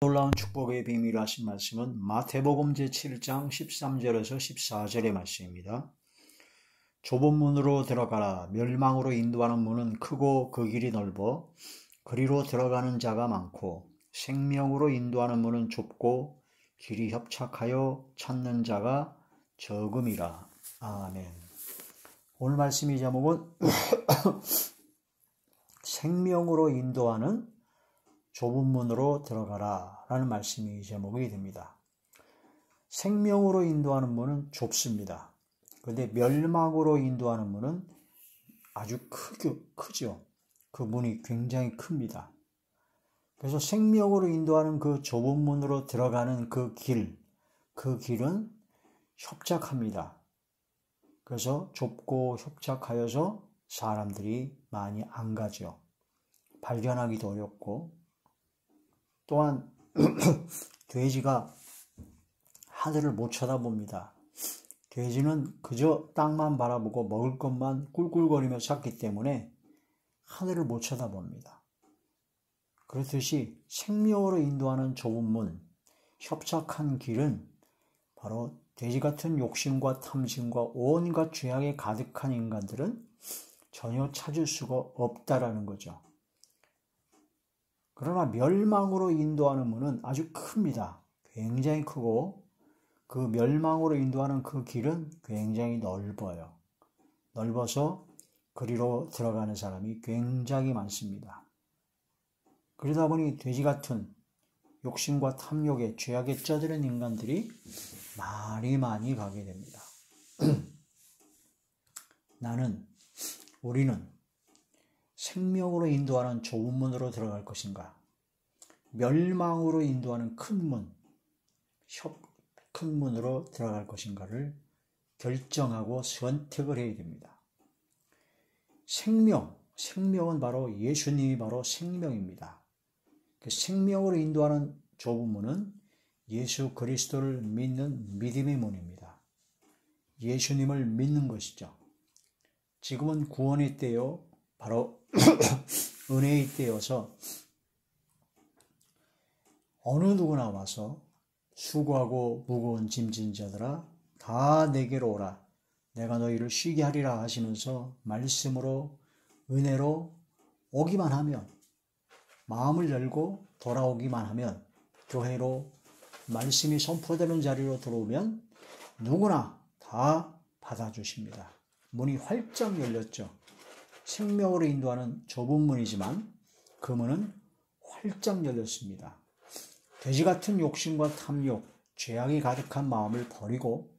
놀라운 축복의 비밀 하신 말씀은 마태복음 제7장 13절에서 14절의 말씀입니다. 좁은 문으로 들어가라. 멸망으로 인도하는 문은 크고 그 길이 넓어 그리로 들어가는 자가 많고 생명으로 인도하는 문은 좁고 길이 협착하여 찾는 자가 적음이라. 아멘. 오늘 말씀의 제목은 생명으로 인도하는 좁은 문으로 들어가라 라는 말씀이 제목이 됩니다. 생명으로 인도하는 문은 좁습니다. 그런데 멸망으로 인도하는 문은 아주 크죠. 그 문이 굉장히 큽니다. 그래서 생명으로 인도하는 그 좁은 문으로 들어가는 그 길은 협착합니다. 그래서 좁고 협착하여서 사람들이 많이 안 가죠. 발견하기도 어렵고, 또한 돼지가 하늘을 못 쳐다봅니다. 돼지는 그저 땅만 바라보고 먹을 것만 꿀꿀거리며 찾기 때문에 하늘을 못 쳐다봅니다. 그렇듯이 생명으로 인도하는 좁은 문, 협착한 길은 바로 돼지 같은 욕심과 탐심과 온갖 죄악에 가득한 인간들은 전혀 찾을 수가 없다라는 거죠. 그러나 멸망으로 인도하는 문은 아주 큽니다. 굉장히 크고 그 멸망으로 인도하는 그 길은 굉장히 넓어요. 넓어서 그리로 들어가는 사람이 굉장히 많습니다. 그러다 보니 돼지 같은 욕심과 탐욕에 죄악에 쩌드는 인간들이 많이 가게 됩니다. 우리는 생명으로 인도하는 좁은 문으로 들어갈 것인가? 멸망으로 인도하는 큰 문으로 들어갈 것인가를 결정하고 선택을 해야 됩니다. 생명은 바로 예수님이 바로 생명입니다. 그 생명으로 인도하는 좁은 문은 예수 그리스도를 믿는 믿음의 문입니다. 예수님을 믿는 것이죠. 지금은 구원의 때요, 바로 은혜의 때여서 어느 누구나 와서 수고하고 무거운 짐진 자들아 다 내게로 오라. 내가 너희를 쉬게 하리라 하시면서 말씀으로 은혜로 오기만 하면, 마음을 열고 돌아오기만 하면, 교회로 말씀이 선포되는 자리로 들어오면 누구나 다 받아주십니다. 문이 활짝 열렸죠. 생명으로 인도하는 좁은 문이지만 그 문은 활짝 열렸습니다. 돼지 같은 욕심과 탐욕, 죄악이 가득한 마음을 버리고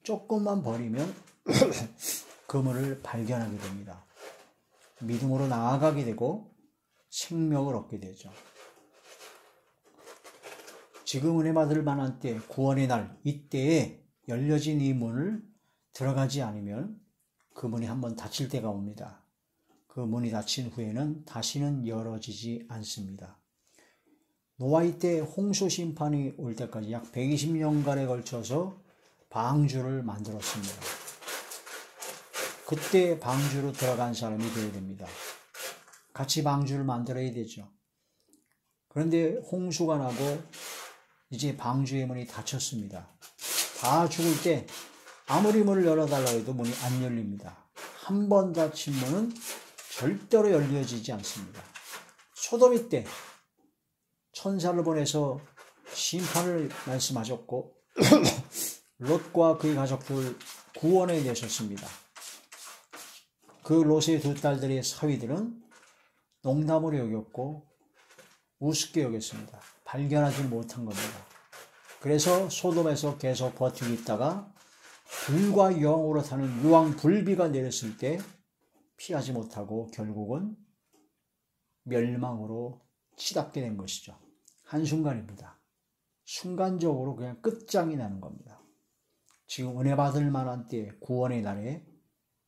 조금만 버리면 그 문을 발견하게 됩니다. 믿음으로 나아가게 되고 생명을 얻게 되죠. 지금 은혜 받을 만한 때, 구원의 날, 이때에 열려진 이 문을 들어가지 않으면 그 문이 한번 닫힐 때가 옵니다. 그 문이 닫힌 후에는 다시는 열어지지 않습니다. 노아의 때 홍수 심판이 올 때까지 약 120년간에 걸쳐서 방주를 만들었습니다. 그때 방주로 들어간 사람이 되어야 됩니다. 같이 방주를 만들어야 되죠. 그런데 홍수가 나고 이제 방주의 문이 닫혔습니다. 다 죽을 때 아무리 문을 열어달라고 해도 문이 안 열립니다. 한 번 닫힌 문은 절대로 열려지지 않습니다. 소돔의 때 천사를 보내서 심판을 말씀하셨고 롯과 그의 가족들 구원해 내셨습니다. 그 롯의 두 딸들의 사위들은 농담으로 여겼고 우습게 여겼습니다. 발견하지 못한 겁니다. 그래서 소돔에서 계속 버티고 있다가 불과 영으로 타는 유황불비가 내렸을 때 피하지 못하고 결국은 멸망으로 치닫게 된 것이죠. 한순간입니다. 순간적으로 그냥 끝장이 나는 겁니다. 지금 은혜 받을 만한 때, 구원의 날에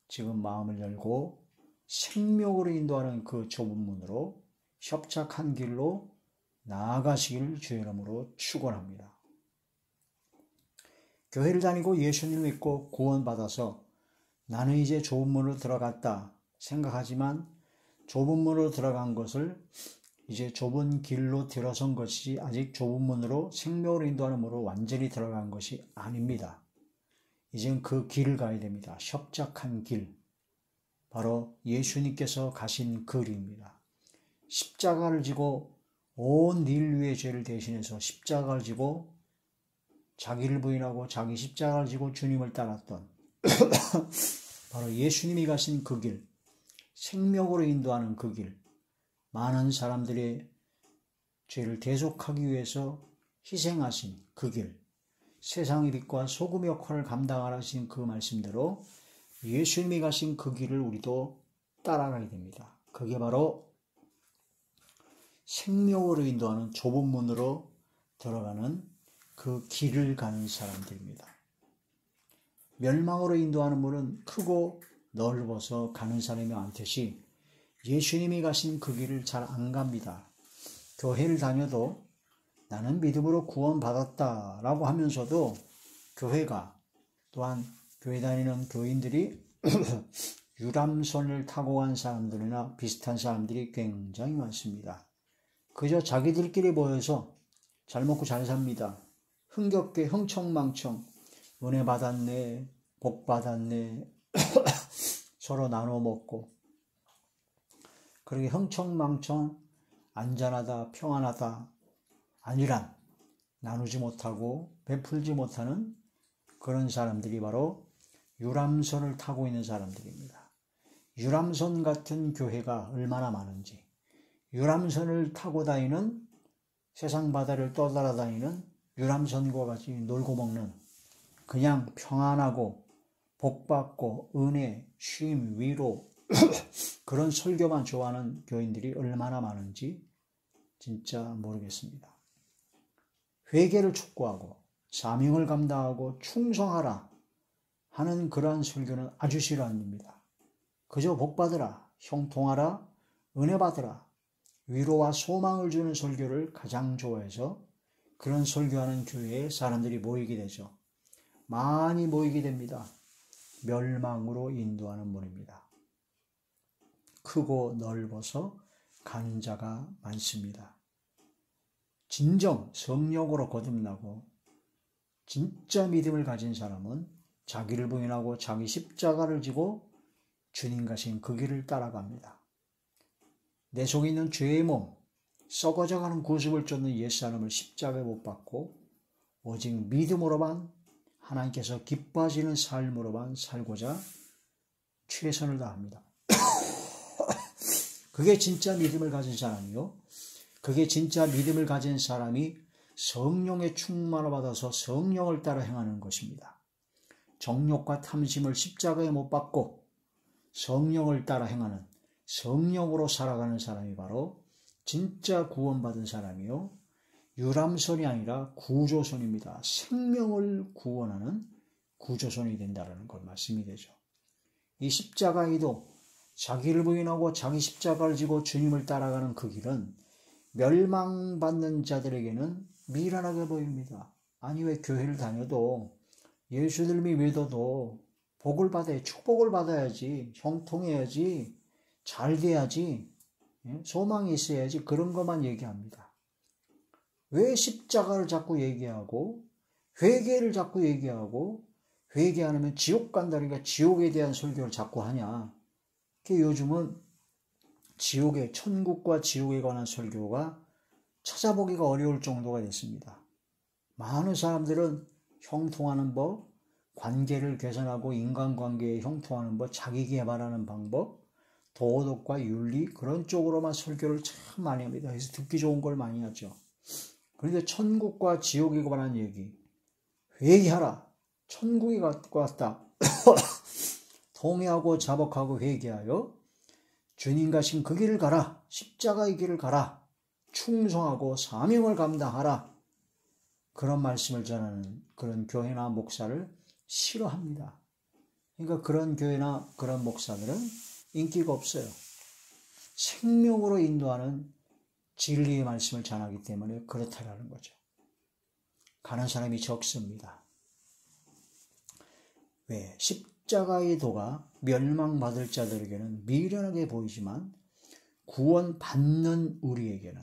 지금 마음을 열고 생명으로 인도하는 그 좁은 문으로 협착한 길로 나아가시길 주의 이름으로 축원합니다. 교회를 다니고 예수님을 믿고 구원받아서 나는 이제 좁은 문으로 들어갔다 생각하지만 좁은 문으로 들어간 것을 이제 좁은 길로 들어선 것이 아직 좁은 문으로 생명으로 인도하는 문으로 완전히 들어간 것이 아닙니다. 이젠 그 길을 가야 됩니다. 협착한 길. 바로 예수님께서 가신 길입니다. 십자가를 지고 온 인류의 죄를 대신해서 십자가를 지고 자기를 부인하고 자기 십자가를 지고 주님을 따랐던 바로 예수님이 가신 그 길, 생명으로 인도하는 그 길, 많은 사람들의 죄를 대속하기 위해서 희생하신 그 길, 세상의 빛과 소금의 역할을 감당하신 그 말씀대로 예수님이 가신 그 길을 우리도 따라가야 됩니다. 그게 바로 생명으로 인도하는 좁은 문으로 들어가는 그 길을 가는 사람들입니다. 멸망으로 인도하는 문은 크고 넓어서 가는 사람이 많듯이 예수님이 가신 그 길을 잘 안 갑니다. 교회를 다녀도 나는 믿음으로 구원받았다라고 하면서도 교회가 또한 교회 다니는 교인들이 유람선을 타고 간 사람들이나 비슷한 사람들이 굉장히 많습니다. 그저 자기들끼리 모여서 잘 먹고 잘 삽니다. 흥겹게 흥청망청 은혜 받았네, 복 받았네 서로 나눠 먹고 그렇게 흥청망청 안전하다, 평안하다 아니란 나누지 못하고 베풀지 못하는 그런 사람들이 바로 유람선을 타고 있는 사람들입니다. 유람선 같은 교회가 얼마나 많은지, 유람선을 타고 다니는 세상 바다를 떠돌아다니는 유람선과 같이 놀고 먹는 그냥 평안하고 복받고 은혜, 쉼, 위로 그런 설교만 좋아하는 교인들이 얼마나 많은지 진짜 모르겠습니다. 회개를 촉구하고 사명을 감당하고 충성하라 하는 그러한 설교는 아주 싫어합니다. 그저 복받으라, 형통하라, 은혜 받으라, 위로와 소망을 주는 설교를 가장 좋아해서 그런 설교하는 교회에 사람들이 모이게 되죠. 많이 모이게 됩니다. 멸망으로 인도하는 문입니다. 크고 넓어서 가는 자가 많습니다. 진정 성령으로 거듭나고 진짜 믿음을 가진 사람은 자기를 부인하고 자기 십자가를 지고 주님 가신 그 길을 따라갑니다. 내 속에 있는 죄의 몸, 썩어져가는 구습을 쫓는 옛사람을 십자가에 못 박고 오직 믿음으로만 하나님께서 기뻐하시는 삶으로만 살고자 최선을 다합니다. 그게 진짜 믿음을 가진 사람이요. 그게 진짜 믿음을 가진 사람이 성령의 충만을 받아서 성령을 따라 행하는 것입니다. 정욕과 탐심을 십자가에 못 박고 성령을 따라 행하는 성령으로 살아가는 사람이 바로 진짜 구원받은 사람이요. 유람선이 아니라 구조선입니다. 생명을 구원하는 구조선이 된다는 걸 말씀이 되죠. 이 십자가에도 자기를 부인하고 자기 십자가를 지고 주님을 따라가는 그 길은 멸망받는 자들에게는 미련하게 보입니다. 아니 왜 교회를 다녀도 예수님이 믿어도 복을 받아야 축복을 받아야지, 형통해야지, 잘 돼야지, 소망이 있어야지 그런 것만 얘기합니다. 왜 십자가를 자꾸 얘기하고 회개를 자꾸 얘기하고 회개 안 하면 지옥 간다니까 지옥에 대한 설교를 자꾸 하냐. 요즘은 지옥의 천국과 지옥에 관한 설교가 찾아보기가 어려울 정도가 됐습니다. 많은 사람들은 형통하는 법, 관계를 개선하고 인간관계에 형통하는 법, 자기 개발하는 방법, 도덕과 윤리 그런 쪽으로만 설교를 참 많이 합니다. 그래서 듣기 좋은 걸 많이 하죠. 그런데 천국과 지옥에 관한 얘기, 회개하라, 천국이 왔다. 통회하고 자복하고 회개하여 주님 가신 그 길을 가라. 십자가의 길을 가라. 충성하고 사명을 감당하라. 그런 말씀을 전하는 그런 교회나 목사를 싫어합니다. 그러니까 그런 교회나 그런 목사들은 인기가 없어요. 생명으로 인도하는 진리의 말씀을 전하기 때문에 그렇다라는 거죠. 가는 사람이 적습니다. 왜? 십자가의 도가 멸망받을 자들에게는 미련하게 보이지만 구원받는 우리에게는,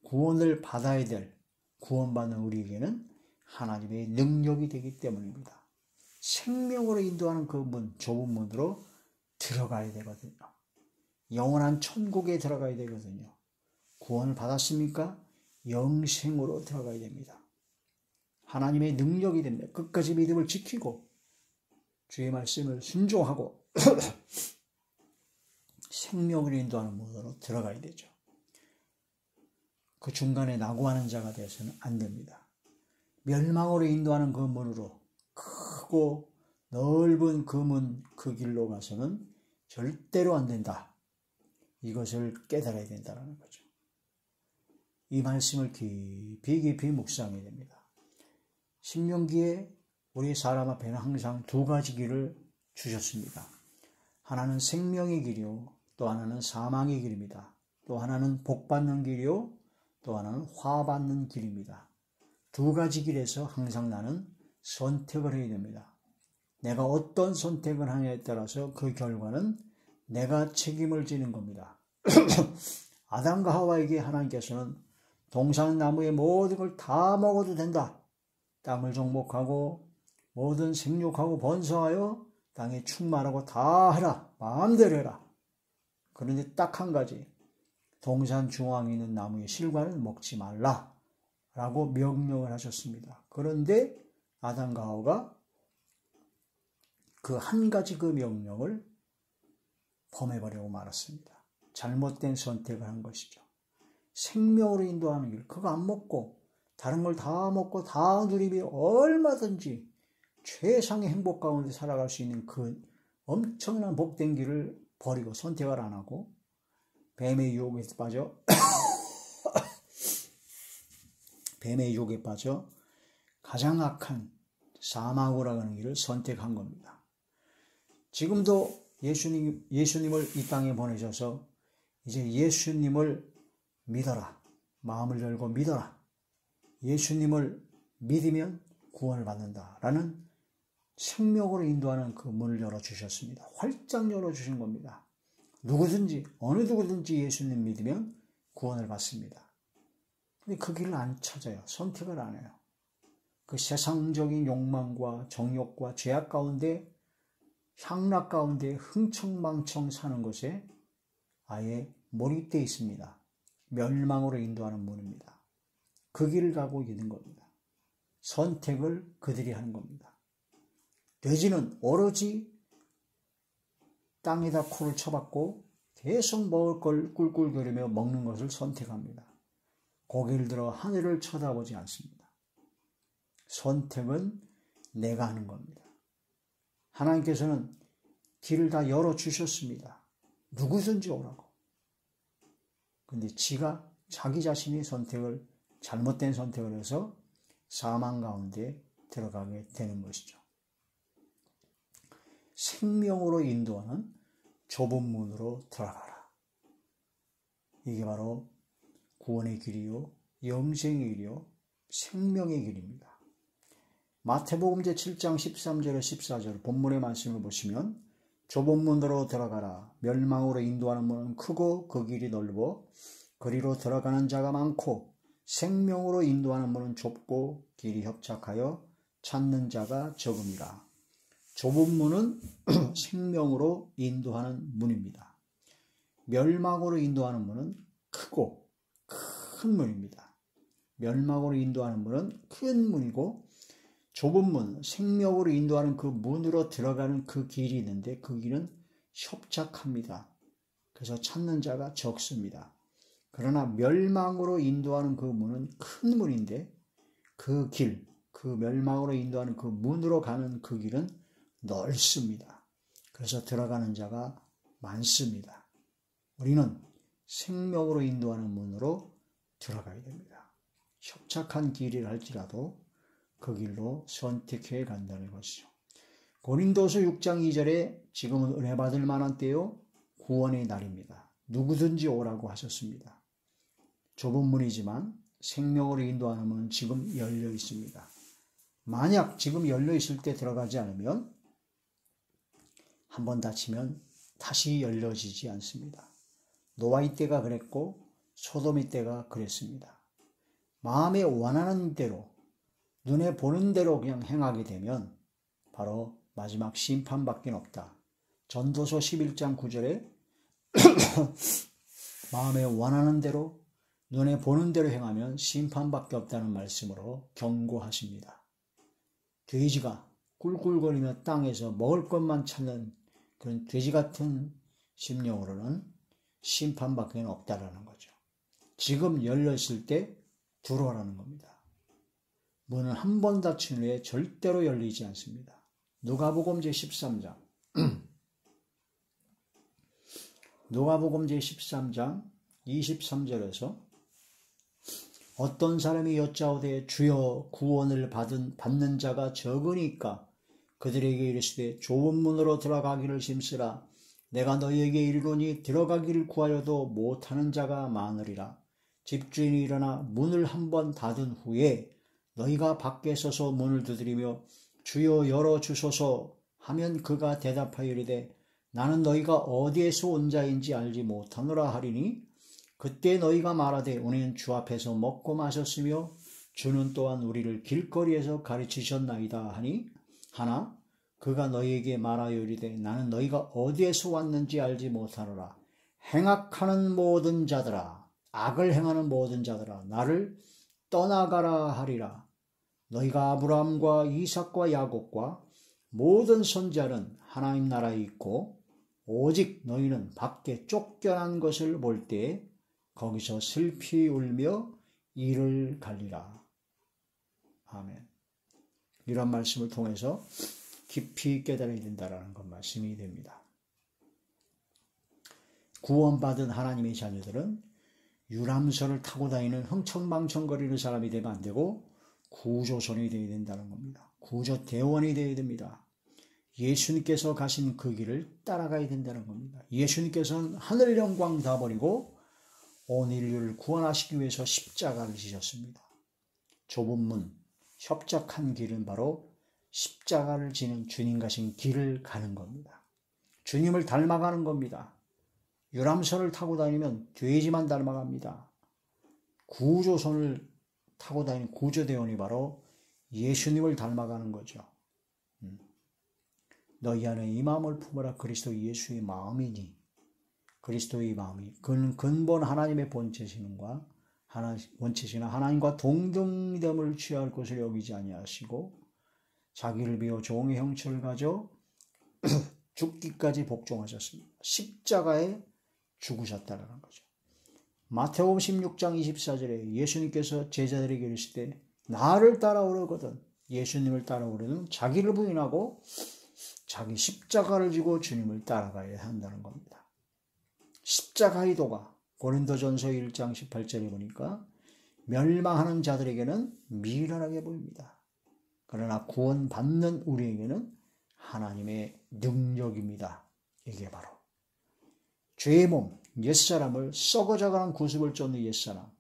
구원을 받아야 될 구원받는 우리에게는 하나님의 능력이 되기 때문입니다. 생명으로 인도하는 그 문, 좁은 문으로 들어가야 되거든요. 영원한 천국에 들어가야 되거든요. 구원을 받았습니까? 영생으로 들어가야 됩니다. 하나님의 능력이 됩니다. 끝까지 믿음을 지키고 주의 말씀을 순종하고 생명을 인도하는 문으로 들어가야 되죠. 그 중간에 낙오하는 자가 되어서는 안 됩니다. 멸망으로 인도하는 그 문으로, 크고 넓은 그 문, 그 길로 가서는 절대로 안 된다. 이것을 깨달아야 된다는 거죠. 이 말씀을 깊이 묵상해야 됩니다. 신명기에 우리 사람 앞에는 항상 두 가지 길을 주셨습니다. 하나는 생명의 길이요, 또 하나는 사망의 길입니다. 또 하나는 복받는 길이요, 또 하나는 화받는 길입니다. 두 가지 길에서 항상 나는 선택을 해야 됩니다. 내가 어떤 선택을 하냐에 따라서 그 결과는 내가 책임을 지는 겁니다. 아담과 하와에게 하나님께서는 동산나무의 모든 걸 다 먹어도 된다. 땅을 정복하고 모든 생육하고 번성하여 땅에 충만하고 다 해라. 마음대로 해라. 그런데 딱 한 가지, 동산 중앙에 있는 나무의 실과는 먹지 말라 라고 명령을 하셨습니다. 그런데 아담과 하와가 그 한 가지 그 명령을 범해버리고 말았습니다. 잘못된 선택을 한 것이죠. 생명으로 인도하는 길, 그거 안 먹고 다른 걸 다 먹고 다 누리며 얼마든지 최상의 행복 가운데 살아갈 수 있는 그 엄청난 복된 길을 버리고 선택을 안 하고 뱀의 유혹에 빠져 뱀의 유혹에 빠져 가장 악한 사망으로 가는 길을 선택한 겁니다. 지금도 예수님을 이 땅에 보내셔서 이제 예수님을 믿어라. 마음을 열고 믿어라. 예수님을 믿으면 구원을 받는다라는 생명으로 인도하는 그 문을 열어주셨습니다. 활짝 열어주신 겁니다. 누구든지, 어느 누구든지 예수님 믿으면 구원을 받습니다. 근데 그 길을 안 찾아요. 선택을 안 해요. 그 세상적인 욕망과 정욕과 죄악 가운데, 향락 가운데 흥청망청 사는 것에 아예 몰입되어 있습니다. 멸망으로 인도하는 문입니다. 그 길을 가고 있는 겁니다. 선택을 그들이 하는 겁니다. 돼지는 오로지 땅에다 코를 쳐박고 계속 먹을 걸 꿀꿀거리며 먹는 것을 선택합니다. 고개를 들어 하늘을 쳐다보지 않습니다. 선택은 내가 하는 겁니다. 하나님께서는 길을 다 열어주셨습니다. 누구든지 오라고. 근데 지가 자기 자신이 잘못된 선택을 해서 사망 가운데 들어가게 되는 것이죠. 생명으로 인도하는 좁은 문으로 들어가라. 이게 바로 구원의 길이요, 영생의 길이요, 생명의 길입니다. 마태복음 제7장 13절에 14절 본문의 말씀을 보시면 좁은 문으로 들어가라. 멸망으로 인도하는 문은 크고 그 길이 넓어 그리로 들어가는 자가 많고 생명으로 인도하는 문은 좁고 길이 협착하여 찾는 자가 적음이라. 좁은 문은 생명으로 인도하는 문입니다. 멸망으로 인도하는 문은 크고 큰 문입니다. 멸망으로 인도하는 문은 큰 문이고 좁은 문, 생명으로 인도하는 그 문으로 들어가는 그 길이 있는데 그 길은 협착합니다. 그래서 찾는 자가 적습니다. 그러나 멸망으로 인도하는 그 문은 큰 문인데 그 길, 그 멸망으로 인도하는 그 문으로 가는 그 길은 넓습니다. 그래서 들어가는 자가 많습니다. 우리는 생명으로 인도하는 문으로 들어가야 됩니다. 협착한 길이라 할지라도 그 길로 선택해 간다는 것이죠. 고린도서 6장 2절에 지금은 은혜 받을 만한 때요 구원의 날입니다. 누구든지 오라고 하셨습니다. 좁은 문이지만 생명으로 인도하는 문은 지금 열려 있습니다. 만약 지금 열려 있을 때 들어가지 않으면 한번 다치면 다시 열려지지 않습니다. 노아의 때가 그랬고 소돔의 때가 그랬습니다. 마음에 원하는 대로 눈에 보는 대로 그냥 행하게 되면 바로 마지막 심판밖에 없다. 전도서 11장 9절에 마음에 원하는 대로 눈에 보는 대로 행하면 심판밖에 없다는 말씀으로 경고하십니다. 돼지가 꿀꿀거리며 땅에서 먹을 것만 찾는 그런 돼지 같은 심령으로는 심판밖에 없다라는 거죠. 지금 열렸을 때 들어오라는 겁니다. 문은 한 번 닫힌 후에 절대로 열리지 않습니다. 누가복음 제13장 누가복음 제13장 23절에서 어떤 사람이 여짜오되 주여 구원을 받는 자가 적으니까 그들에게 이르시되 좁은 문으로 들어가기를 힘쓰라. 내가 너희에게 이르노니 들어가기를 구하여도 못하는 자가 많으리라. 집주인이 일어나 문을 한번 닫은 후에 너희가 밖에 서서 문을 두드리며 주여 열어주소서 하면 그가 대답하여 이르되 나는 너희가 어디에서 온 자인지 알지 못하노라 하리니 그때 너희가 말하되 우리는 주 앞에서 먹고 마셨으며 주는 또한 우리를 길거리에서 가르치셨나이다 하니 하나 그가 너희에게 말하여 이르되 나는 너희가 어디에서 왔는지 알지 못하노라. 행악하는 모든 자들아 악을 행하는 모든 자들아 나를 떠나가라 하리라. 너희가 아브라함과 이삭과 야곱과 모든 선지자는 하나님 나라에 있고 오직 너희는 밖에 쫓겨난 것을 볼 때에 거기서 슬피 울며 이를 갈리라. 아멘. 이런 말씀을 통해서 깊이 깨달아야 된다는 것 말씀이 됩니다. 구원받은 하나님의 자녀들은 유람선을 타고 다니는 흥청망청거리는 사람이 되면 안 되고 구조선이 되어야 된다는 겁니다. 구조대원이 되어야 됩니다. 예수님께서 가신 그 길을 따라가야 된다는 겁니다. 예수님께서는 하늘 영광 다 버리고 온 인류를 구원하시기 위해서 십자가를 지셨습니다. 좁은 문, 협착한 길은 바로 십자가를 지는 주님 가신 길을 가는 겁니다. 주님을 닮아가는 겁니다. 유람선을 타고 다니면 돼지만 닮아갑니다. 구조선을 타고 다니는 구조대원이 바로 예수님을 닮아가는 거죠. 너희 안에 이 마음을 품어라. 그리스도 예수의 마음이니 그리스도의 마음이 그는 근본 하나님의 본체시는가 원체시나 하나님과 동등됨을 취할 것을 여기지 아니하시고 자기를 비워 종의 형체를 가져 죽기까지 복종하셨습니다. 십자가에 죽으셨다는 거죠. 마태복음 16장 24절에 예수님께서 제자들에게 이르시되 나를 따라오려거든 예수님을 따라오려면 자기를 부인하고 자기 십자가를 지고 주님을 따라가야 한다는 겁니다. 십자가의 도가 고린도전서 1장 18절에 보니까 멸망하는 자들에게는 미련하게 보입니다. 그러나 구원받는 우리에게는 하나님의 능력입니다. 이게 바로 죄의 몸, 옛사람을 썩어져가는 구습을 쫓는 옛사람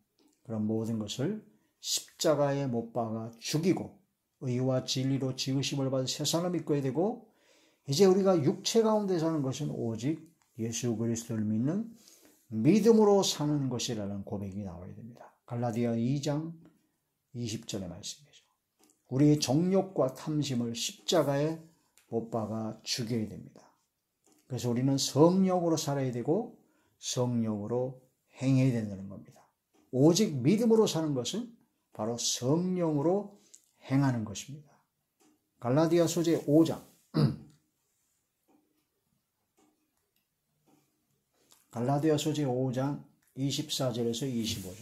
그런 모든 것을 십자가에 못 박아 죽이고 의와 진리로 지으심을 받은 세상을 믿고야 되고 이제 우리가 육체 가운데 사는 것은 오직 예수 그리스도를 믿는 믿음으로 사는 것이라는 고백이 나와야 됩니다. 갈라디아 2장 20절의 말씀이죠. 우리의 정욕과 탐심을 십자가에 못 박아 죽여야 됩니다. 그래서 우리는 성령으로 살아야 되고 성령으로 행해야 된다는 겁니다. 오직 믿음으로 사는 것은 바로 성령으로 행하는 것입니다. 갈라디아서 제5장 갈라디아서 제5장 24절에서 25절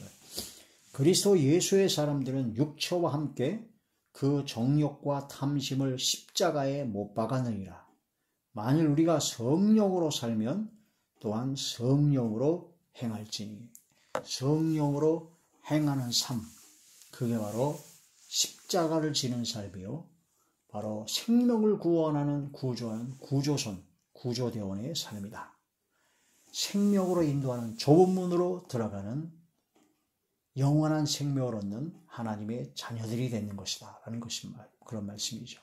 그리스도 예수의 사람들은 육체와 함께 그 정욕과 탐심을 십자가에 못 박아느니라. 만일 우리가 성령으로 살면 또한 성령으로 행할지니 성령으로 행하는 삶 그게 바로 십자가를 지는 삶이요 바로 생명을 구원하는 구조하는 구조선 구조대원의 삶이다. 생명으로 인도하는 좁은 문으로 들어가는 영원한 생명을 얻는 하나님의 자녀들이 되는 것이다 라는 것이 그런 말씀이죠.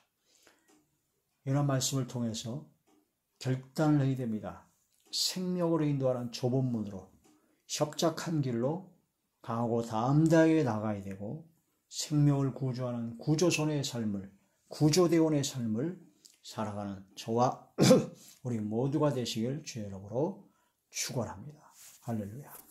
이런 말씀을 통해서 결단을 해야 됩니다. 생명으로 인도하는 좁은 문으로 협착한 길로 강하고 담대하게 나가야 되고 생명을 구조하는 구조선의 삶을 구조대원의 삶을 살아가는 저와 우리 모두가 되시길 주의 이름으로 축원합니다. 할렐루야.